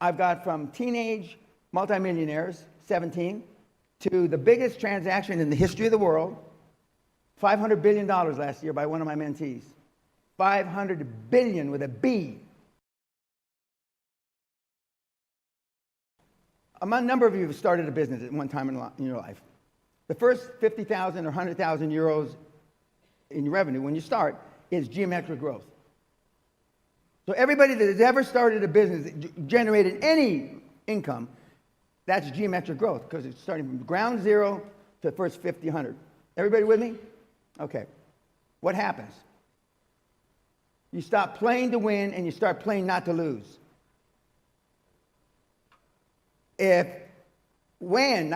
I've got from teenage multimillionaires, 17, to the biggest transaction in the history of the world, $500 billion last year by one of my mentees. 500 billion with a B. A number of you have started a business at one time in your life. The first 50,000 or 100,000 euros in revenue when you start is geometric growth. So everybody that has ever started a business that generated any income, that's geometric growth because it's starting from ground zero to the first 50, 100. Everybody with me? Okay. What happens? You stop playing to win and you start playing not to lose. When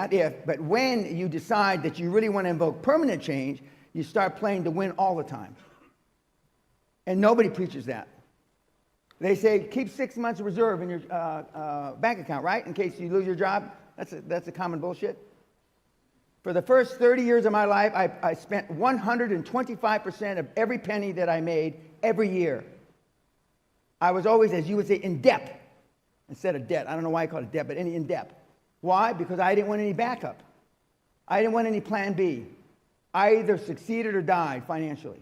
you decide that you really want to invoke permanent change, you start playing to win all the time. And nobody preaches that. They say, keep 6 months reserve in your bank account, right? In case you lose your job. That's a common bullshit. For the first 30 years of my life, I spent 125% of every penny that I made every year. I was always, as you would say, in debt instead of debt. I don't know why I call it debt, but in debt. Why? Because I didn't want any backup. I didn't want any plan B. I either succeeded or died financially.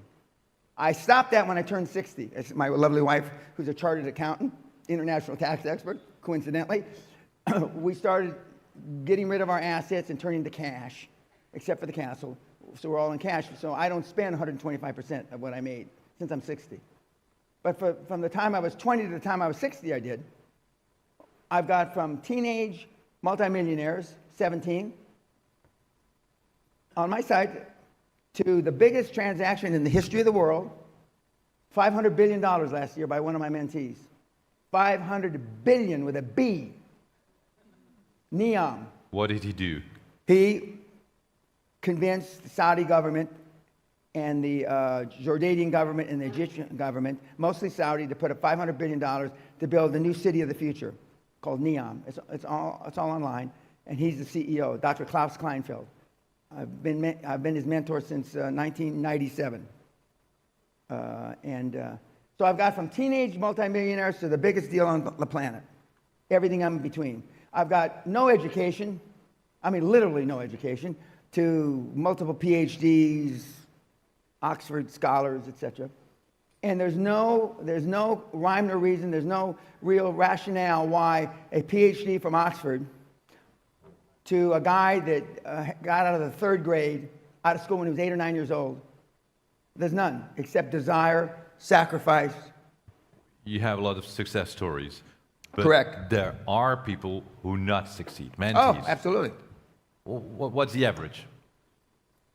I stopped that when I turned 60. It's my lovely wife, who's a chartered accountant, international tax expert, coincidentally. We started getting rid of our assets and turning to cash, except for the castle. So we're all in cash. So I don't spend 125% of what I made since I'm 60. But from the time I was 20 to the time I was 60, I did. I've got from teenage multimillionaires, 17, on my side, to the biggest transaction in the history of the world, $500 billion last year by one of my mentees. 500 billion with a B. Neom. What did he do? He convinced the Saudi government and the Jordanian government and the Egyptian government, mostly Saudi, to put up $500 billion to build the new city of the future called Neom. It's all online, and he's the CEO, Dr. Klaus Kleinfeld. I've been his mentor since 1997. So I've got from teenage multimillionaires to the biggest deal on the planet, everything in between. I've got no education, I mean literally no education, to multiple PhDs, Oxford scholars, etc. And there's no rhyme or reason, there's no real rationale why a PhD from Oxford to a guy that got out of the third grade, out of school when he was 8 or 9 years old. There's none, except desire, sacrifice. You have a lot of success stories. But correct. There are people who not succeed, mentees. Oh, absolutely. What's the average?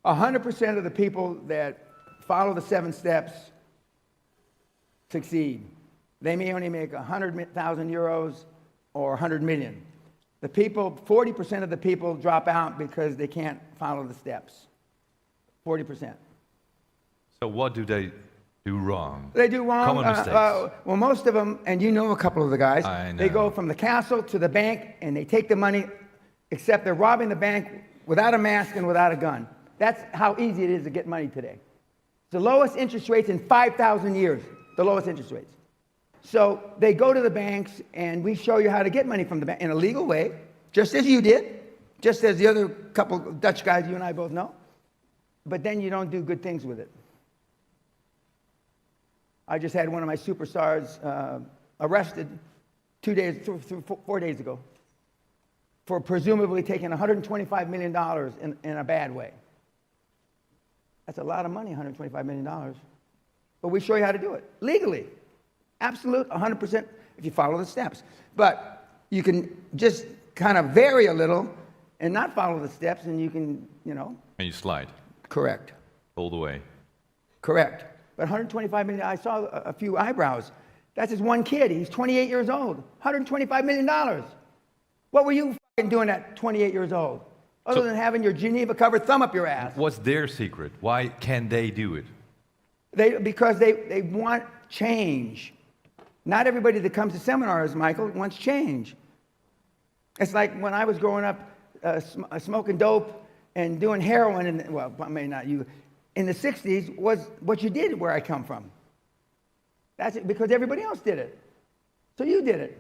100% of the people that follow the 7 steps succeed. They may only make 100,000 euros or 100 million. The people, 40% of the people drop out because they can't follow the steps. 40%. So what do they do wrong? They do wrong. Common mistakes. Well, most of them, and you know a couple of the guys, I know. They go from the castle to the bank and they take the money, except they're robbing the bank without a mask and without a gun. That's how easy it is to get money today. It's the lowest interest rates in 5,000 years, the lowest interest rates. So they go to the banks, and we show you how to get money from the bank in a legal way, just as you did, just as the other couple Dutch guys you and I both know. But then you don't do good things with it. I just had one of my superstars arrested 4 days ago for presumably taking $125 million in a bad way. That's a lot of money, $125 million. But we show you how to do it legally. Absolute, 100% if you follow the steps. But you can just kind of vary a little and not follow the steps, and you can, And you slide. Correct. All the way. Correct. But 125 million, I saw a few eyebrows. That's just one kid. He's 28 years old. $125 million. What were you fucking doing at 28 years old? Other than having your Geneva covered thumb up your ass. What's their secret? Why can they do it? Because they want change. Not everybody that comes to seminars, Michael, wants change. It's like when I was growing up smoking dope and doing heroin, in the 60s was what you did where I come from. That's it, because everybody else did it. So you did it.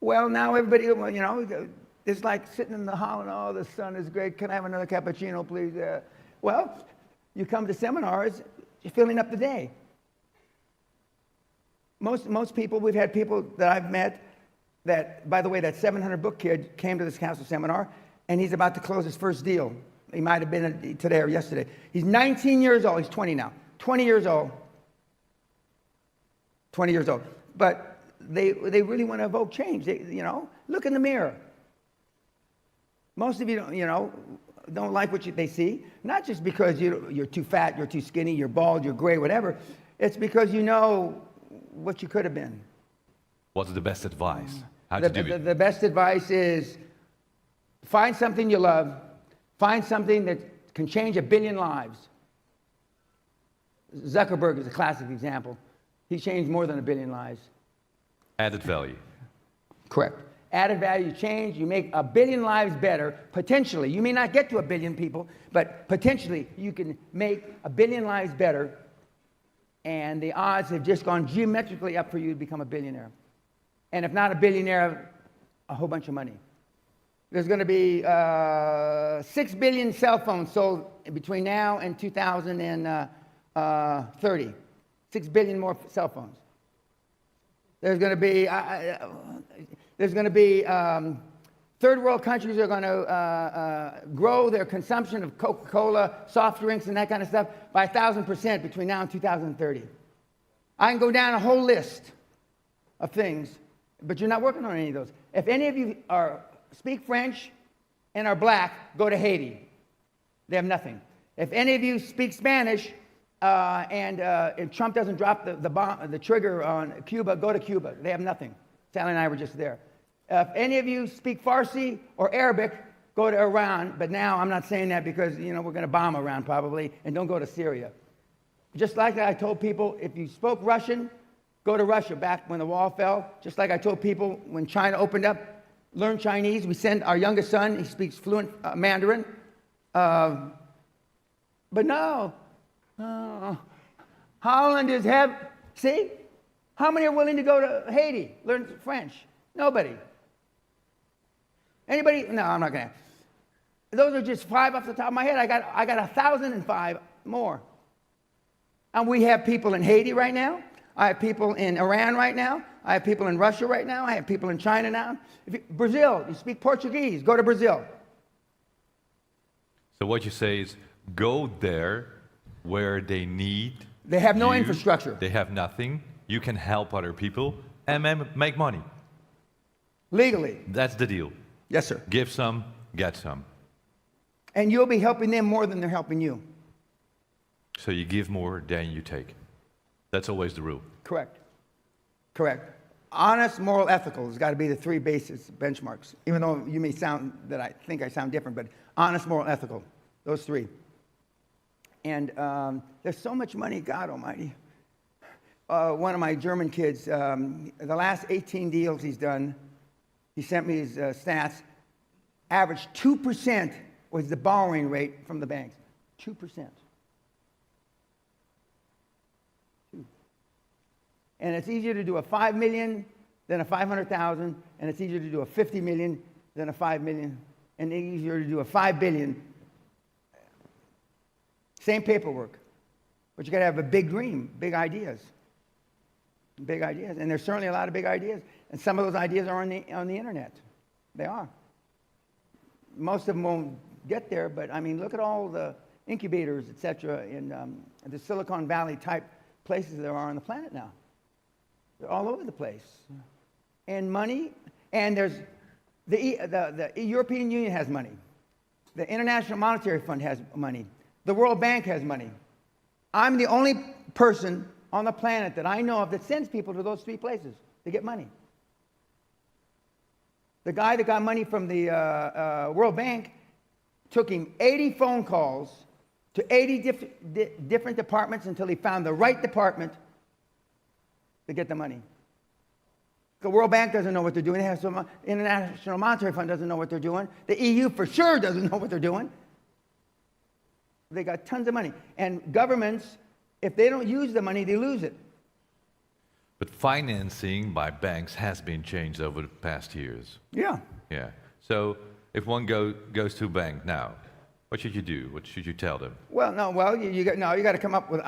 Well, now everybody, well, you know, it's like sitting in the hall and, oh, the sun is great. Can I have another cappuccino, please? Well, you come to seminars, you're filling up the day. Most people, we've had people that I've met that, by the way, that 700 book kid came to this council seminar, and he's about to close his first deal. He might have been today or yesterday. He's 19 years old. He's 20 now. 20 years old. 20 years old. But they really want to evoke change. They, you know, look in the mirror. Most of you don't, you know, don't like what they see. Not just because you're too fat, you're too skinny, you're bald, you're gray, whatever. It's because you know what you could have been. What's the best advice? How to do it? The best advice is find something you love. Find something that can change 1 billion lives. Zuckerberg is a classic example. He changed more than 1 billion lives. Added value. Correct. Added value change, you make 1 billion lives better, potentially. You may not get to 1 billion people, but potentially you can make 1 billion lives better, and the odds have just gone geometrically up for you to become a billionaire. And if not a billionaire, a whole bunch of money. There's going to be 6 billion cell phones sold between now and 2030. 6 billion more cell phones. There's going to be third world countries are going to grow their consumption of Coca-Cola, soft drinks, and that kind of stuff by 1,000% between now and 2030. I can go down a whole list of things, but you're not working on any of those. If any of you speak French and are black, go to Haiti. They have nothing. If any of you speak Spanish and Trump doesn't drop the trigger on Cuba, go to Cuba. They have nothing. Sally and I were just there. If any of you speak Farsi or Arabic, go to Iran. But now I'm not saying that because, you know, we're going to bomb Iran probably, and don't go to Syria. Just like I told people, if you spoke Russian, go to Russia back when the wall fell. Just like I told people when China opened up, learn Chinese. We send our youngest son, he speaks fluent Mandarin. But no, Holland is see? How many are willing to go to Haiti, learn French? Nobody. Anybody? No, I'm not going to. Those are just 5 off the top of my head. I got 1,005 more. And we have people in Haiti right now. I have people in Iran right now. I have people in Russia right now. I have people in China now. Brazil, you speak Portuguese, go to Brazil. So what you say is go there where they need. They have no you. infrastructure. They have nothing. You can help other people and make money. Legally. That's the deal. Yes, sir. Give some, get some. And you'll be helping them more than they're helping you. So you give more than you take. That's always the rule. Correct. Correct. Honest, moral, ethical has got to be the 3 basis benchmarks. Even though you may sound that I think I sound different, but honest, moral, ethical. Those 3. And there's so much money, God almighty. One of my German kids, the last 18 deals he's done, he sent me his stats, average 2% was the borrowing rate from the banks. 2%. And it's easier to do a 5 million than a 500,000, and it's easier to do a 50 million than a 5 million, and easier to do a 5 billion. Same paperwork, but you got to have a big dream, big ideas. Big ideas, and there's certainly a lot of big ideas, and some of those ideas are on the internet. They are. Most of them won't get there, but I mean, look at all the incubators, etc., in the Silicon Valley type places there are on the planet now. They're all over the place, and money, and there's the European Union has money, the International Monetary Fund has money, the World Bank has money. I'm the only person on the planet that I know of that sends people to those 3 places to get money. The guy that got money from the World Bank took him 80 phone calls to 80 different departments until he found the right department to get the money. The World Bank doesn't know what they're doing. The International Monetary Fund doesn't know what they're doing. The EU for sure doesn't know what they're doing. They got tons of money. And governments, if they don't use the money, they lose it. But financing by banks has been changed over the past years. Yeah. Yeah. So if one goes to a bank now, what should you do? What should you tell them? Well, no, well, you got to come up with,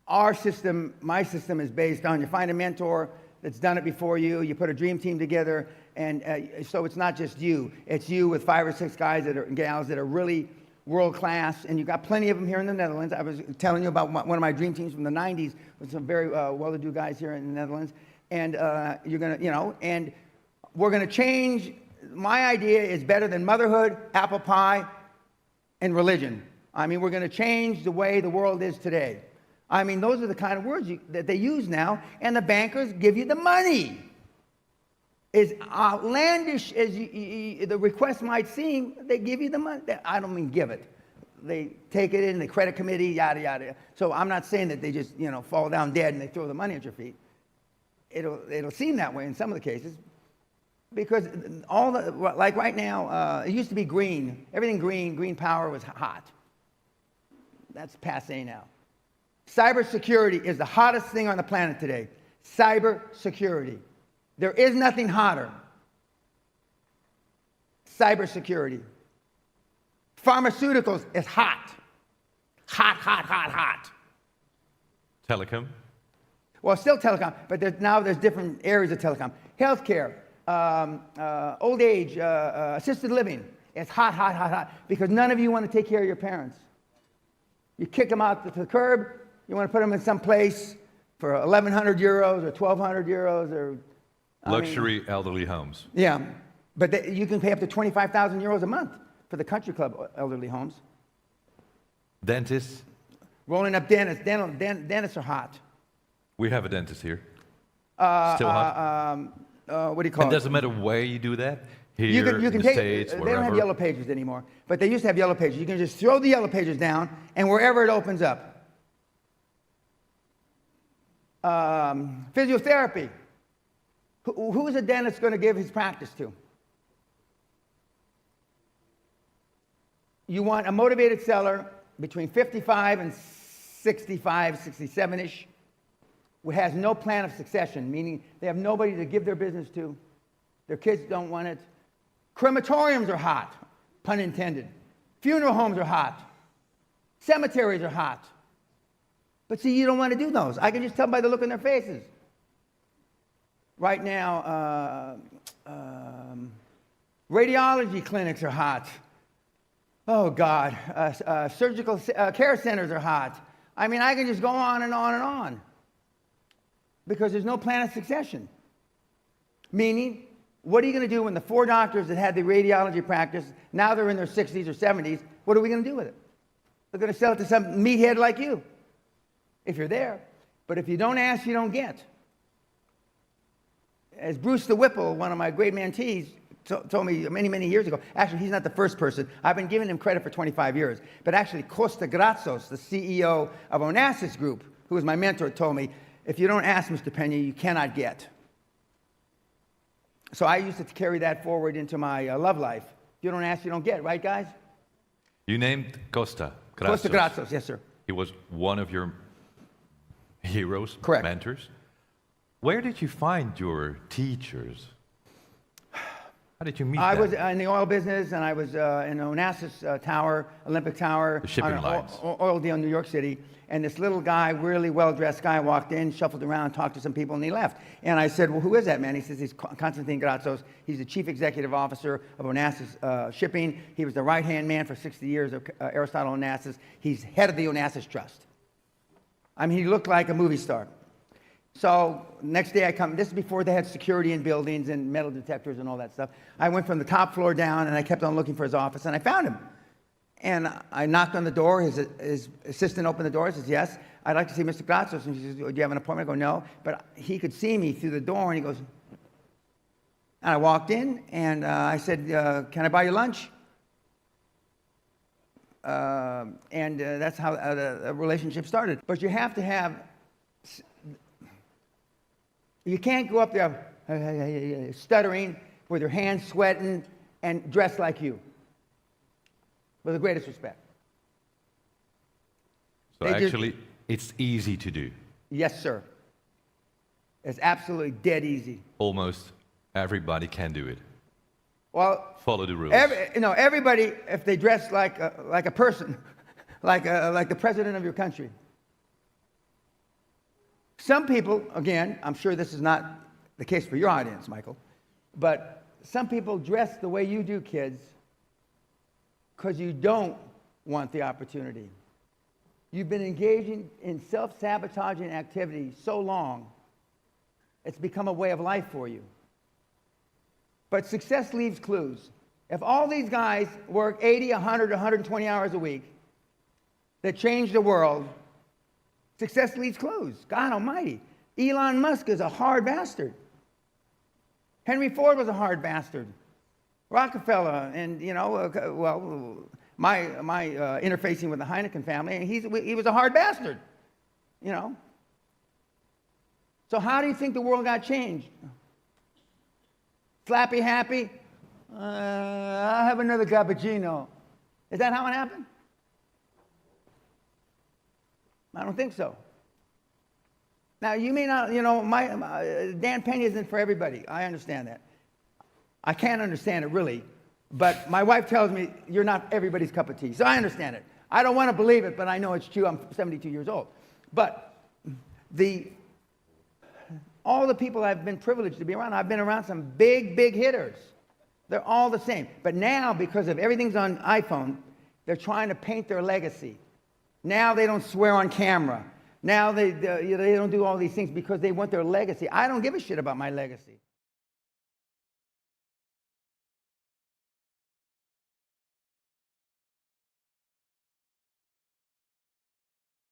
our system, my system is based on you find a mentor that's done it before you, you put a dream team together, and so it's not just you, it's you with 5 or 6 guys and gals that are really world class, and you've got plenty of them here in the Netherlands. I was telling you about one of my dream teams from the 90s with some very well-to-do guys here in the Netherlands, and you're going to, and we're going to change. My idea is better than motherhood, apple pie, and religion. I mean, we're going to change the way the world is today. I mean, those are the kind of words that they use now, and the bankers give you the money. As outlandish as the request might seem, they give you the money. I don't mean give it. They take it in the credit committee, yada, yada. So I'm not saying that they just, fall down dead and they throw the money at your feet. It'll seem that way in some of the cases. Because like right now, it used to be green. Everything green power was hot. That's passé now. Cybersecurity is the hottest thing on the planet today. Cybersecurity. There is nothing hotter. Cybersecurity. Pharmaceuticals is hot. Hot. Telecom? Well, still telecom, but now there's different areas of telecom. Healthcare, old age, assisted living. It's hot, because none of you want to take care of your parents. You kick them out to the curb. You want to put them in some place for 1,100 euros or 1,200 euros or Luxury elderly homes. Yeah, but you can pay up to 25,000 euros a month for the country club elderly homes. Dentists? Rolling up dentists. Dentists are hot. We have a dentist here. Still hot? What do you call And it? doesn't matter where you do that. Here, You can in the take, States, they wherever. don't have yellow pages anymore, but they used to have yellow pages. You can just throw the yellow pages down, and wherever it opens up. Physiotherapy. Who is a dentist going to give his practice to? You want a motivated seller between 55 and 65, 67-ish, who has no plan of succession, meaning they have nobody to give their business to. Their kids don't want it. Crematoriums are hot, pun intended. Funeral homes are hot. Cemeteries are hot. But see, you don't want to do those. I can just tell by the look on their faces. Right now, radiology clinics are hot. Oh, God. Surgical care centers are hot. I mean, I can just go on and on and on. Because there's no plan of succession. Meaning, what are you going to do when the 4 doctors that had the radiology practice, now they're in their 60s or 70s, what are we going to do with it? They're going to sell it to some meathead like you, if you're there. But if you don't ask, you don't get. As Bruce the Whipple, one of my great mentees, told me many years ago, actually, he's not the first person. I've been giving him credit for 25 years. But actually, Costa Gratsos, the CEO of Onassis Group, who was my mentor, told me, if you don't ask, Mr. Pena, you cannot get. So I used to carry that forward into my love life. If you don't ask, you don't get, right, guys? You named Costa Gratsos. Costa Gratsos, yes, sir. He was one of your heroes, Correct. mentors. Where did you find your teachers? How did you meet I them? was in the oil business, and I was in Onassis Tower, Olympic Tower, The shipping on an lines. oil deal in New York City. And this little guy, really well-dressed guy, walked in, shuffled around, talked to some people, and he left. And I said, well, who is that man? He says, he's Konstantin Gratsos. He's the chief executive officer of Onassis Shipping. He was the right-hand man for 60 years of Aristotle Onassis. He's head of the Onassis Trust. I mean, he looked like a movie star. So next day I come, this is before they had security in buildings and metal detectors and all that stuff. I went from the top floor down, and I kept on looking for his office, and I found him. And I knocked on the door. His assistant opened the door. He says, yes, I'd like to see Mr. Gratsos. And she says, do you have an appointment? I go, no. But he could see me through the door, and he goes, and I walked in, and I said, can I buy you lunch? And that's how the relationship started. But you have to have, you can't go up there stuttering with your hands sweating and dressed like you. With the greatest respect. So actually, it's easy to do. Yes, sir. It's absolutely dead easy. Almost everybody can do it. Well, Follow the rules. everybody, if they dress like a person, like the president of your country. Some people, again, I'm sure this is not the case for your audience, Michael, but some people dress the way you do, kids, because you don't want the opportunity. You've been engaging in self-sabotaging activity so long, it's become a way of life for you. But success leaves clues. If all these guys work 80, 100, 120 hours a week that change the world, success leaves clues. God almighty. Elon Musk is a hard bastard. Henry Ford was a hard bastard. Rockefeller, and my interfacing with the Heineken family, and he was a hard bastard. So how do you think the world got changed? Slappy happy? I'll have another cappuccino. Is that how it happened? I don't think so. Now, you may not, Dan Pena isn't for everybody. I understand that. I can't understand it, really. But my wife tells me you're not everybody's cup of tea. So I understand it. I don't want to believe it, but I know it's true. I'm 72 years old. But all the people I've been privileged to be around, I've been around some big, big hitters. They're all the same. But now, because of everything's on iPhone, they're trying to paint their legacy. Now they don't swear on camera. Now they don't do all these things because they want their legacy. I don't give a shit about my legacy.